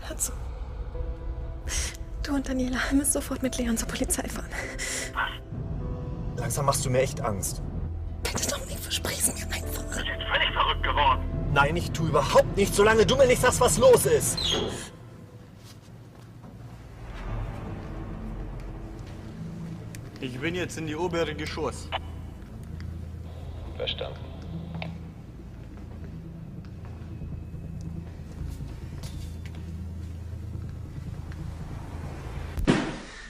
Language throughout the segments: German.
Hör zu. Du und Daniela müsst sofort mit Leon zur Polizei fahren. Langsam machst du mir echt Angst. Bitte, Dominik, versprich's mir einfach. Ich bin völlig verrückt geworden. Nein, ich tue überhaupt nichts, solange du mir nicht sagst, was los ist. Ich bin jetzt in die obere Geschoss. Verstanden.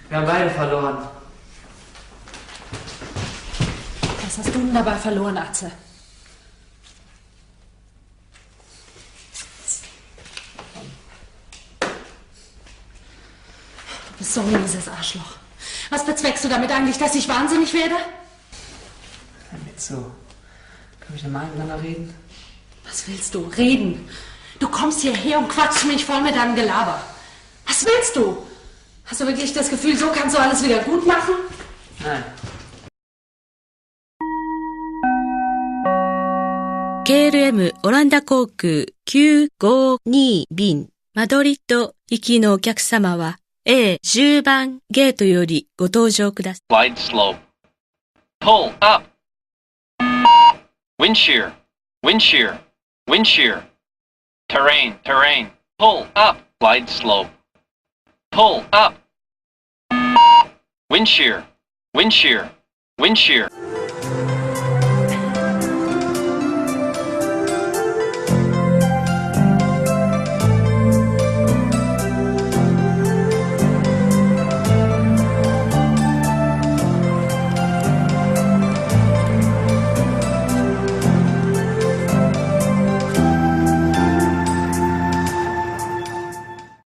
Wir haben beide verloren. Was hast du denn dabei verloren, Atze? Du bist so ein mieses Arschloch. Was bezweckst du damit eigentlich, dass ich wahnsinnig werde? Hör mir zu. Können wir mal miteinander reden? Was willst du? Reden? Du kommst hierher und quatschst mich voll mit deinem Gelaber. Was willst du? Hast du wirklich das Gefühl, so kannst du alles wieder gut machen? Nein. KLM オランダ航空952便マドリッド行きのお客様は A10 番ゲートよりご搭乗ください。 Glide slope. Pull up. Wind shear. Wind shear. Wind shear. Terrain. Terrain. Pull up. Glide slope. Pull up. Wind shear. Wind shear. Wind shear.